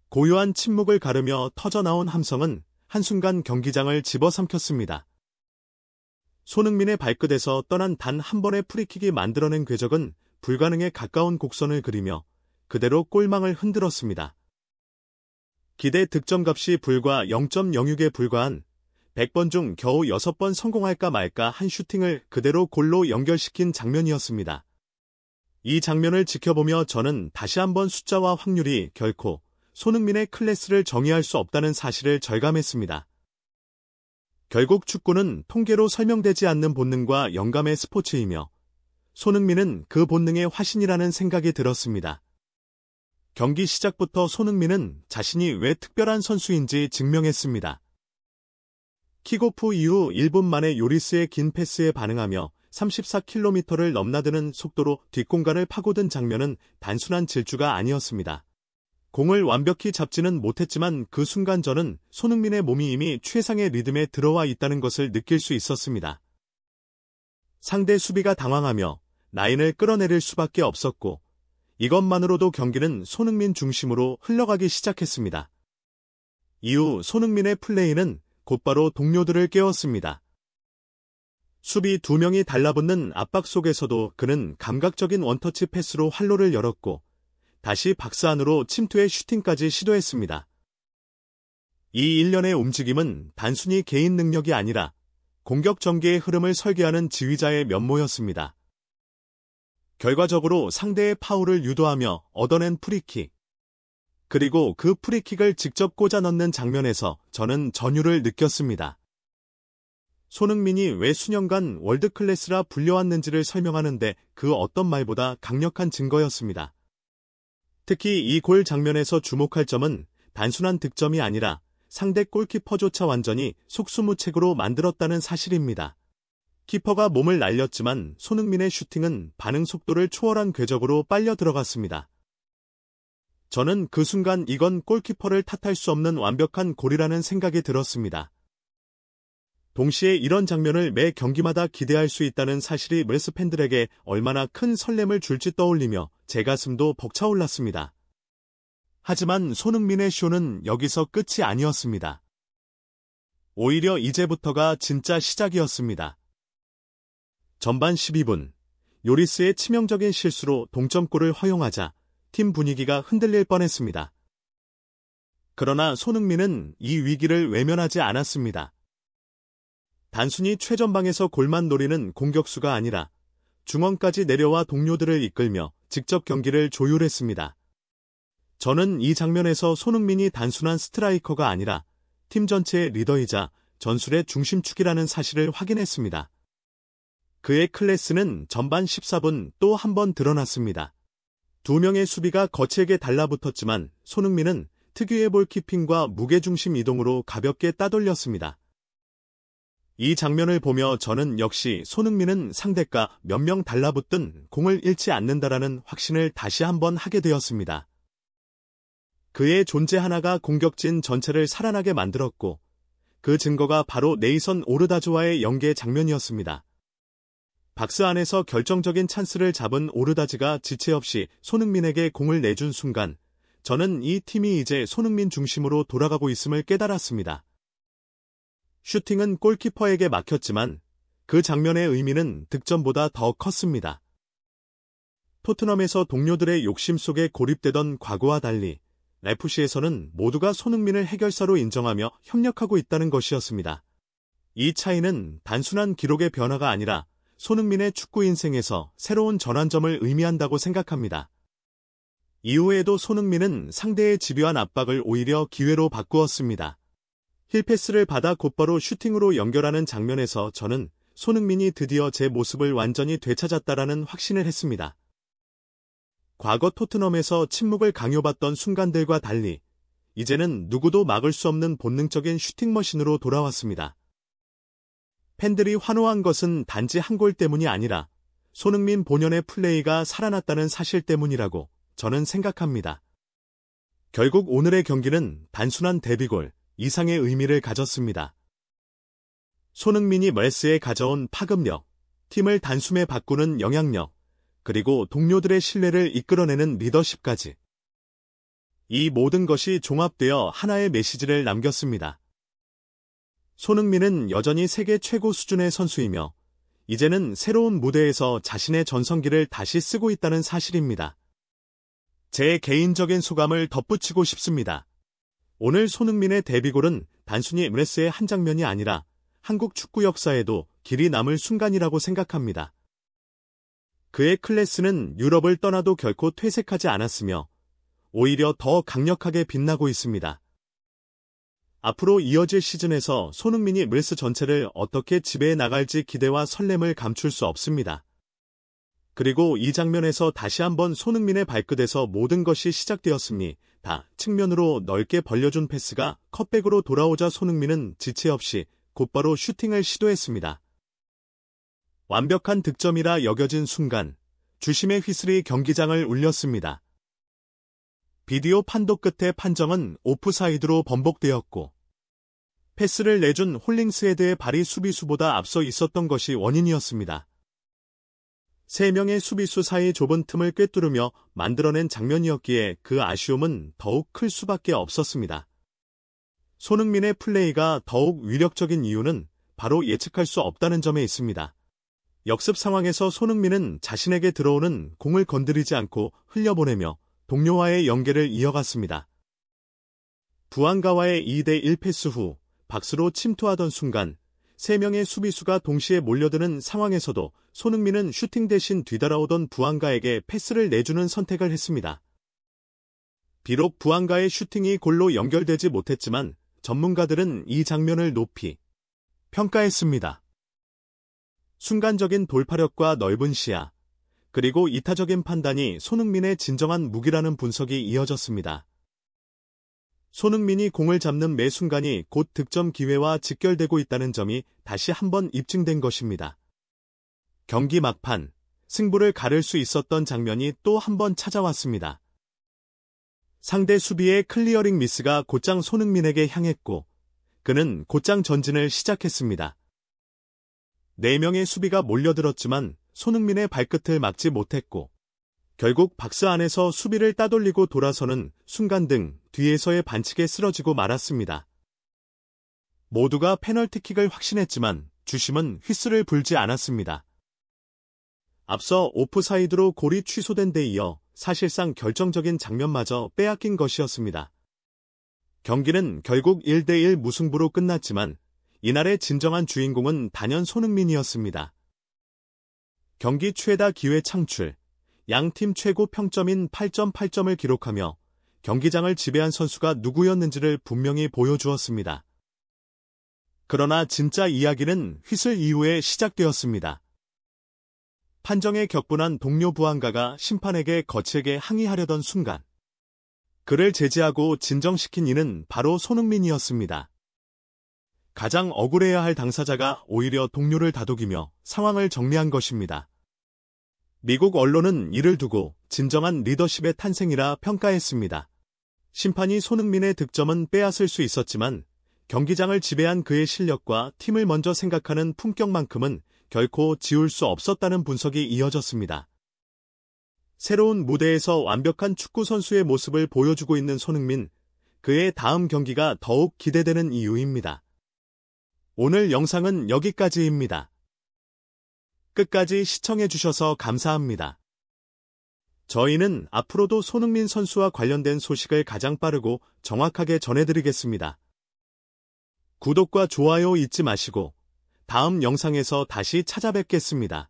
고요한 침묵을 가르며 터져나온 함성은 한순간 경기장을 집어삼켰습니다. 손흥민의 발끝에서 떠난 단 한 번의 프리킥이 만들어낸 궤적은 불가능에 가까운 곡선을 그리며 그대로 골망을 흔들었습니다. 기대 득점값이 불과 0.06에 불과한 100번 중 겨우 6번 성공할까 말까 한 슈팅을 그대로 골로 연결시킨 장면이었습니다. 이 장면을 지켜보며 저는 다시 한번 숫자와 확률이 결코 손흥민의 클래스를 정의할 수 없다는 사실을 절감했습니다. 결국 축구는 통계로 설명되지 않는 본능과 영감의 스포츠이며 손흥민은 그 본능의 화신이라는 생각이 들었습니다. 경기 시작부터 손흥민은 자신이 왜 특별한 선수인지 증명했습니다. 킥오프 이후 1분 만에 요리스의 긴 패스에 반응하며 34km를 넘나드는 속도로 뒷공간을 파고든 장면은 단순한 질주가 아니었습니다. 공을 완벽히 잡지는 못했지만 그 순간 저는 손흥민의 몸이 이미 최상의 리듬에 들어와 있다는 것을 느낄 수 있었습니다. 상대 수비가 당황하며 라인을 끌어내릴 수밖에 없었고 이것만으로도 경기는 손흥민 중심으로 흘러가기 시작했습니다. 이후 손흥민의 플레이는 곧바로 동료들을 깨웠습니다. 수비 2명이 달라붙는 압박 속에서도 그는 감각적인 원터치 패스로 활로를 열었고 다시 박스 안으로 침투해 슈팅까지 시도했습니다. 이 일련의 움직임은 단순히 개인 능력이 아니라 공격 전개의 흐름을 설계하는 지휘자의 면모였습니다. 결과적으로 상대의 파울을 유도하며 얻어낸 프리킥. 그리고 그 프리킥을 직접 꽂아 넣는 장면에서 저는 전율을 느꼈습니다. 손흥민이 왜 수년간 월드클래스라 불려왔는지를 설명하는데 그 어떤 말보다 강력한 증거였습니다. 특히 이 골 장면에서 주목할 점은 단순한 득점이 아니라 상대 골키퍼조차 완전히 속수무책으로 만들었다는 사실입니다. 키퍼가 몸을 날렸지만 손흥민의 슈팅은 반응 속도를 초월한 궤적으로 빨려 들어갔습니다. 저는 그 순간 이건 골키퍼를 탓할 수 없는 완벽한 골이라는 생각이 들었습니다. 동시에 이런 장면을 매 경기마다 기대할 수 있다는 사실이 레스 팬들에게 얼마나 큰 설렘을 줄지 떠올리며 제 가슴도 벅차올랐습니다. 하지만 손흥민의 쇼는 여기서 끝이 아니었습니다. 오히려 이제부터가 진짜 시작이었습니다. 전반 12분, 요리스의 치명적인 실수로 동점골을 허용하자 팀 분위기가 흔들릴 뻔했습니다. 그러나 손흥민은 이 위기를 외면하지 않았습니다. 단순히 최전방에서 골만 노리는 공격수가 아니라 중원까지 내려와 동료들을 이끌며 직접 경기를 조율했습니다. 저는 이 장면에서 손흥민이 단순한 스트라이커가 아니라 팀 전체의 리더이자 전술의 중심축이라는 사실을 확인했습니다. 그의 클래스는 전반 14분 또 한 번 드러났습니다. 2명의 수비가 거칠게 달라붙었지만 손흥민은 특유의 볼키핑과 무게중심 이동으로 가볍게 따돌렸습니다. 이 장면을 보며 저는 역시 손흥민은 상대가 몇 명 달라붙든 공을 잃지 않는다라는 확신을 다시 한번 하게 되었습니다. 그의 존재 하나가 공격진 전체를 살아나게 만들었고 그 증거가 바로 네이선 오르다즈와의 연계 장면이었습니다. 박스 안에서 결정적인 찬스를 잡은 오르다즈가 지체 없이 손흥민에게 공을 내준 순간 저는 이 팀이 이제 손흥민 중심으로 돌아가고 있음을 깨달았습니다. 슈팅은 골키퍼에게 막혔지만 그 장면의 의미는 득점보다 더 컸습니다. 토트넘에서 동료들의 욕심 속에 고립되던 과거와 달리 FC에서는 모두가 손흥민을 해결사로 인정하며 협력하고 있다는 것이었습니다. 이 차이는 단순한 기록의 변화가 아니라 손흥민의 축구 인생에서 새로운 전환점을 의미한다고 생각합니다. 이후에도 손흥민은 상대의 집요한 압박을 오히려 기회로 바꾸었습니다. 힐패스를 받아 곧바로 슈팅으로 연결하는 장면에서 저는 손흥민이 드디어 제 모습을 완전히 되찾았다라는 확신을 했습니다. 과거 토트넘에서 침묵을 강요받던 순간들과 달리 이제는 누구도 막을 수 없는 본능적인 슈팅머신으로 돌아왔습니다. 팬들이 환호한 것은 단지 한 골 때문이 아니라 손흥민 본연의 플레이가 살아났다는 사실 때문이라고 저는 생각합니다. 결국 오늘의 경기는 단순한 데뷔골 이상의 의미를 가졌습니다. 손흥민이 멜스에 가져온 파급력, 팀을 단숨에 바꾸는 영향력, 그리고 동료들의 신뢰를 이끌어내는 리더십까지. 이 모든 것이 종합되어 하나의 메시지를 남겼습니다. 손흥민은 여전히 세계 최고 수준의 선수이며 이제는 새로운 무대에서 자신의 전성기를 다시 쓰고 있다는 사실입니다. 제 개인적인 소감을 덧붙이고 싶습니다. 오늘 손흥민의 데뷔골은 단순히 MLS의 한 장면이 아니라 한국 축구 역사에도 길이 남을 순간이라고 생각합니다. 그의 클래스는 유럽을 떠나도 결코 퇴색하지 않았으며 오히려 더 강력하게 빛나고 있습니다. 앞으로 이어질 시즌에서 손흥민이 MLS 전체를 어떻게 지배해 나갈지 기대와 설렘을 감출 수 없습니다. 그리고 이 장면에서 다시 한번 손흥민의 발끝에서 모든 것이 시작되었습니다. 측면으로 넓게 벌려준 패스가 컷백으로 돌아오자 손흥민은 지체 없이 곧바로 슈팅을 시도했습니다. 완벽한 득점이라 여겨진 순간 주심의 휘슬이 경기장을 울렸습니다. 비디오 판독 끝에 판정은 오프사이드로 번복되었고 패스를 내준 홀링스헤드의 발이 수비수보다 앞서 있었던 것이 원인이었습니다. 3명의 수비수 사이 좁은 틈을 꿰뚫으며 만들어낸 장면이었기에 그 아쉬움은 더욱 클 수밖에 없었습니다. 손흥민의 플레이가 더욱 위력적인 이유는 바로 예측할 수 없다는 점에 있습니다. 역습 상황에서 손흥민은 자신에게 들어오는 공을 건드리지 않고 흘려보내며 동료와의 연계를 이어갔습니다. 부안가와의 2대1 패스 후 박스로 침투하던 순간 3명의 수비수가 동시에 몰려드는 상황에서도 손흥민은 슈팅 대신 뒤달아오던 부안가에게 패스를 내주는 선택을 했습니다. 비록 부안가의 슈팅이 골로 연결되지 못했지만 전문가들은 이 장면을 높이 평가했습니다. 순간적인 돌파력과 넓은 시야, 그리고 이타적인 판단이 손흥민의 진정한 무기라는 분석이 이어졌습니다. 손흥민이 공을 잡는 매 순간이 곧 득점 기회와 직결되고 있다는 점이 다시 한번 입증된 것입니다. 경기 막판, 승부를 가를 수 있었던 장면이 또 한 번 찾아왔습니다. 상대 수비의 클리어링 미스가 곧장 손흥민에게 향했고 그는 곧장 전진을 시작했습니다. 4명의 수비가 몰려들었지만 손흥민의 발끝을 막지 못했고 결국 박스 안에서 수비를 따돌리고 돌아서는 순간 등 뒤에서의 반칙에 쓰러지고 말았습니다. 모두가 페널티킥을 확신했지만 주심은 휘슬을 불지 않았습니다. 앞서 오프사이드로 골이 취소된 데 이어 사실상 결정적인 장면마저 빼앗긴 것이었습니다. 경기는 결국 1대1 무승부로 끝났지만 이날의 진정한 주인공은 단연 손흥민이었습니다. 경기 최다 기회 창출, 양팀 최고 평점인 8.8점을 기록하며 경기장을 지배한 선수가 누구였는지를 분명히 보여주었습니다. 그러나 진짜 이야기는 휘슬 이후에 시작되었습니다. 판정에 격분한 동료 부안가가 심판에게 거칠게 항의하려던 순간 그를 제지하고 진정시킨 이는 바로 손흥민이었습니다. 가장 억울해야 할 당사자가 오히려 동료를 다독이며 상황을 정리한 것입니다. 미국 언론은 이를 두고 진정한 리더십의 탄생이라 평가했습니다. 심판이 손흥민의 득점은 빼앗을 수 있었지만 경기장을 지배한 그의 실력과 팀을 먼저 생각하는 품격만큼은 결코 지울 수 없었다는 분석이 이어졌습니다. 새로운 무대에서 완벽한 축구 선수의 모습을 보여주고 있는 손흥민, 그의 다음 경기가 더욱 기대되는 이유입니다. 오늘 영상은 여기까지입니다. 끝까지 시청해주셔서 감사합니다. 저희는 앞으로도 손흥민 선수와 관련된 소식을 가장 빠르고 정확하게 전해드리겠습니다. 구독과 좋아요 잊지 마시고 다음 영상에서 다시 찾아뵙겠습니다.